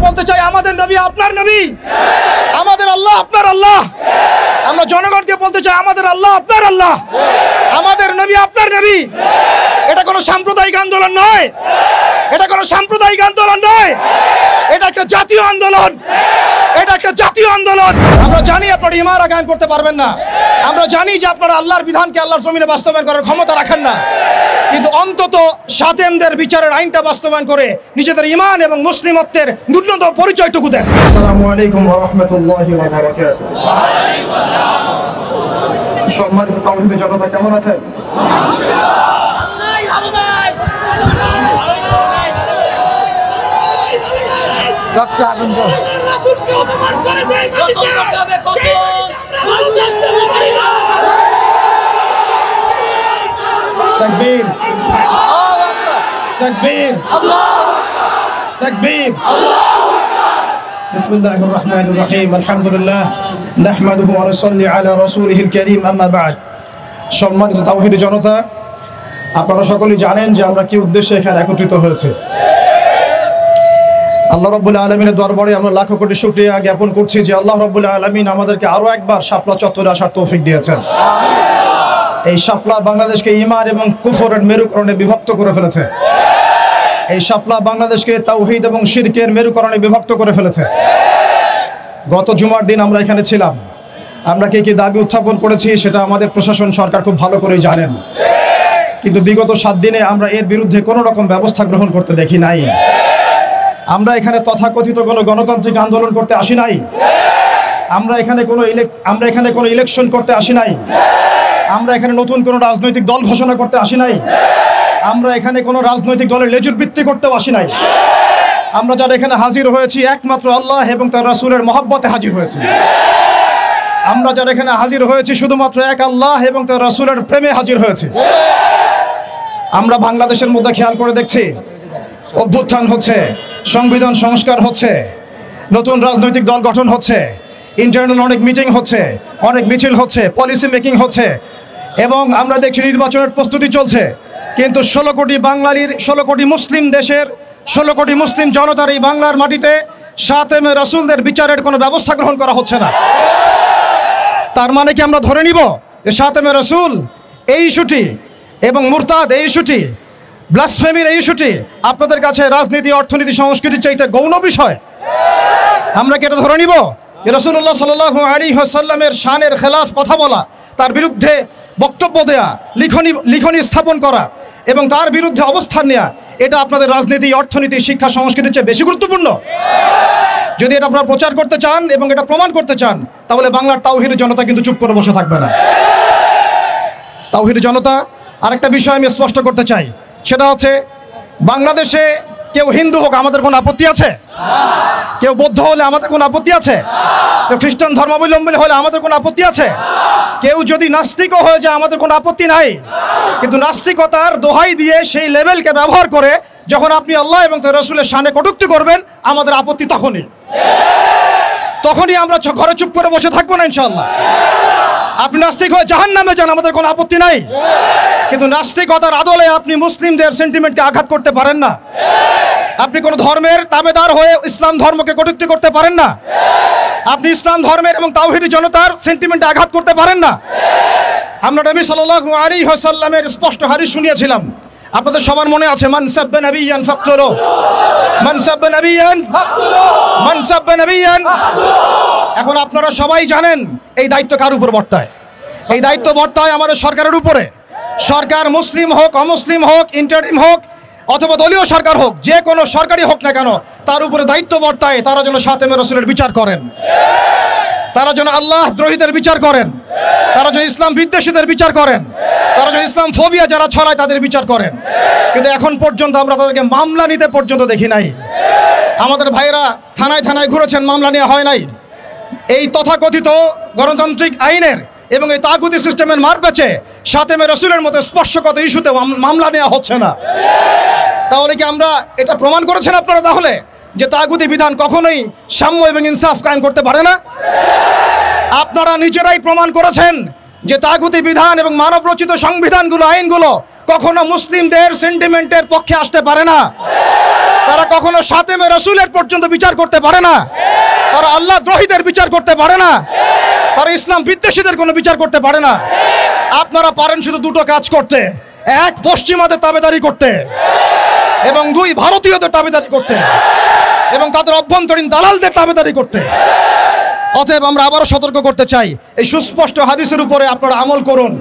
বলতে চাই, আমাদের নবী আপনার নবী, আমাদের আল্লাহ আপনার আল্লাহ। আমরা জনগণকে বলতে চাই, আমাদের আল্লাহ আপনার আল্লাহ, আমাদের নবী আপনার নবী। এটা কোনো সাম্প্রদায়িক আন্দোলন নয়, এটা কোনো সাম্প্রদায়িক আন্দোলন নয়, এটা একটা জাতীয় আন্দোলন, এটা একটা জাতীয় আন্দোলন। আমরা জানি আপনারা ইমারা কায়েম করতে পারবেন না, আমরা জানি যে আপনারা আল্লাহর বিধানকে আল্লাহর জমিনে বাস্তবায়ন করার ক্ষমতা রাখেন না, কিন্তু অন্তত সাতেমদের বিচারের আইনটা বাস্তবায়ন করে নিজেদের ঈমান এবং মুসলিমত্বের ন্যূনতম পরিচয়টুকু দেন। আসসালামু আলাইকুম ওয়া রাহমাতুল্লাহি ওয়া বারাকাতুহু। সম্মানিত তাওহীদের জনতা, কেমন আছেন? তাকবীর, তাকবীর, তাকবীর। বিসমিল্লাহির রহমানির রহিম। আলহামদুলিল্লাহ নাহমাদুহু ওয়া নুসাল্লি আলা রাসূলিহিল কারীম, আম্মা বা'দ। সম্মানিত তাওহীদের জনতা, আপনারা সকলেই জানেন যে আমরা কি উদ্দেশ্যে এখানে একত্রিত হয়েছে। আল্লাহ রাব্বুল আলামিনের দরবারে আমরা লাখো কোটি শুকরিয়া জ্ঞাপন করছি যে আল্লাহ রাব্বুল আলামিন আমাদেরকে আরো একবার শাপলা চত্বরে আসার তৌফিক দিয়েছেন। এই শাপলা বাংলাদেশকে ঈমান এবং কুফরের মেরুকরণে বিভক্ত করে ফেলেছে। এই শাপলা বাংলাদেশকে তাওহীদ এবং শিরকের মেরুকরণে বিভক্ত করে ফেলেছে। গত জুমার দিন আমরা এখানে ছিলাম, আমরা কি দাবি উত্থাপন করেছি সেটা আমাদের প্রশাসন সরকার খুব ভালো করেই জানেন, কিন্তু বিগত 7 দিনে আমরা এর বিরুদ্ধে কোনো রকম ব্যবস্থা গ্রহণ করতে দেখি নাই। আমরা এখানে তথাকথিত কোনো গণতান্ত্রিক আন্দোলন করতে আসি নাই, আমরা এখানে কোনো ইলেকশন করতে আসি নাই, আমরা এখানে নতুন কোনো রাজনৈতিক দল ঘোষণা করতে আসি নাই, আমরা এখানে কোনো রাজনৈতিক দলের লেজুর বৃত্তি করতেও আসি নাই। আমরা যারা এখানে হাজির হয়েছি একমাত্র আল্লাহ এবং তার রাসূলের মহব্বতে হাজির হয়েছি। আমরা যারা এখানে হাজির হয়েছি শুধুমাত্র এক আল্লাহ এবং তার রাসূলের প্রেমে হাজির হয়েছি। আমরা বাংলাদেশের মধ্যে খেয়াল করে দেখছি অভ্যুত্থান হচ্ছে, সংবিধান সংস্কার হচ্ছে, নতুন রাজনৈতিক দল গঠন হচ্ছে, ইন্টারনাল অনেক মিটিং হচ্ছে, অনেক মিছিল হচ্ছে, পলিসি মেকিং হচ্ছে, এবং আমরা দেখছি নির্বাচনের প্রস্তুতি চলছে। কিন্তু 16 কোটি বাঙালির, 16 কোটি মুসলিম দেশের, 16 কোটি মুসলিম জনতার এই বাংলার মাটিতে সাতেমে রাসূলদের বিচারের কোনো ব্যবস্থা গ্রহণ করা হচ্ছে না। তার মানে কি আমরা ধরে নিব যে সাতেমে রাসূল এই ইস্যুটি এবং মুরতাদ এই ইস্যুটি, ব্লাসফেমির এই ইস্যুটি আপনাদের কাছে রাজনীতি, অর্থনীতি, সংস্কৃতির চাইতে গৌণ বিষয়? আমরা কি এটা ধরে নিব যে রাসূলুল্লাহ সাল্লাল্লাহু আলাইহি ওয়াসাল্লামের শানের খেলাফ কথা বলা, তার বিরুদ্ধে বক্তব্য দেয়া, লিখনি স্থাপন করা এবং তার বিরুদ্ধে অবস্থান নেওয়া, এটা আপনাদের রাজনীতি, অর্থনীতি, শিক্ষা, সংস্কৃতির চেয়ে বেশি গুরুত্বপূর্ণ? যদি এটা আপনারা প্রচার করতে চান এবং এটা প্রমাণ করতে চান, তাহলে বাংলার তাওহীদের জনতা কিন্তু চুপ করে বসে থাকবে না। তাওহীদের জনতা, আরেকটা বিষয় আমি স্পষ্ট করতে চাই, সেটা হচ্ছে বাংলাদেশে কেউ হিন্দু হোক আমাদের কোনো আপত্তি আছে? কেউ বৌদ্ধ হলে আমাদের কোনো আপত্তি আছে? কেউ খ্রিস্টান ধর্মাবলম্বী হলে আমাদের কোনো আপত্তি আছে? কেউ যদি নাস্তিকও হয়ে যায় আমাদের কোনো আপত্তি নাই। কিন্তু নাস্তিকতার দোহাই দিয়ে সেই লেভেলকে ব্যবহার করে যখন আপনি আল্লাহ এবং তার রাসূলের শানে কটূক্তি করবেন, আমাদের আপত্তি তখনই আমরা ঘরে চুপ করে বসে থাকবো না ইনশাআল্লাহ। আপনি নাস্তিক হয়ে জাহান্নামে যান, আমাদের কোনো আপত্তি নাই, কিন্তু নাস্তিকতার আদলে আপনি মুসলিমদের সেন্টিমেন্টকে আঘাত করতে পারেন না। আপনি কোনো ধর্মের তাবেদার হয়ে ইসলাম ধর্মকে কটূক্তি করতে পারেন না। আপনি ইসলাম ধর্মের এবং তাওহীদি জনতার সেন্টিমেন্টে আঘাত করতে পারেন না। আমরা নবী সাল্লাল্লাহু আলাইহি ওয়াসাল্লামের স্পষ্ট হাদিস শুনিয়েছিলাম, আপনাদের সবার মনে আছে, মান সাব্বা নাবিয়ান ফাকতুলু, মান সাব্বা নাবিয়ান ফাকতুলু, মান সাব্বা নাবিয়ান। এখন আপনারা সবাই জানেন এই দায়িত্ব কার উপর বর্তায়? এই দায়িত্ব বর্তায় আমাদের সরকারের উপরে। সরকার মুসলিম হোক, অমুসলিম হোক, ইন্টারিম হোক অথবা দলীয় সরকার হোক, যে কোনো সরকারি হোক না কেন, তার উপরে দায়িত্ব বর্তায় তারা যেন সাতেমে রাসূলের বিচার করেন, তারা যেন আল্লাহ দ্রোহীদের বিচার করেন, তারা যেন ইসলাম বিদ্বেষীদের বিচার করেন, তারা যেন ইসলাম ফোবিয়া যারা ছড়ায় তাদের বিচার করেন। কিন্তু এখন পর্যন্ত আমরা তাদেরকে মামলা নিতে পর্যন্ত দেখি নাই। আমাদের ভাইয়েরা থানায় থানায় ঘুরেছেন, মামলা নেওয়া হয় নাই। এই তথাকথিত গণতান্ত্রিক আইনের এবং এই তাগুতি সিস্টেমের মারপ্যাচে সাতেমে রাসূলের মতো স্পর্শকাতর ইস্যুতে মামলা নেওয়া হচ্ছে না। তাহলে কি আমরা এটা প্রমাণ করেছেন আপনারা তাহলে যে তাগুতি বিধান কখনোই সাম্য এবং ইনসাফ কায়েম করতে পারে না? আপনারা নিজেরাই প্রমাণ করেছেন যে তাগুতি বিধান এবং মানবরচিত সংবিধানগুলো, আইনগুলো কখনো মুসলিমদের সেন্টিমেন্টের পক্ষে আসতে পারে না। তারা কখনো সাতেমে রাসূলের পর্যন্ত বিচার করতে পারে না, তারা আল্লাহ দ্রোহীদের বিচার করতে পারে না, তারা ইসলাম বিদ্বেষীদের কোনো বিচার করতে পারে না। আপনারা পারেন শুধু দুটো কাজ করতে, এক পশ্চিমাদের তাবেদারি করতে এবং দুই ভারতীয়দের তাবেদারি করতে এবং তাদের অভ্যন্তরীণ দালালদের তাবেদারি করতে। অতএব আমরা আবারও সতর্ক করতে চাই, এই সুস্পষ্ট হাদিসের উপরে আপনারা আমল করুন।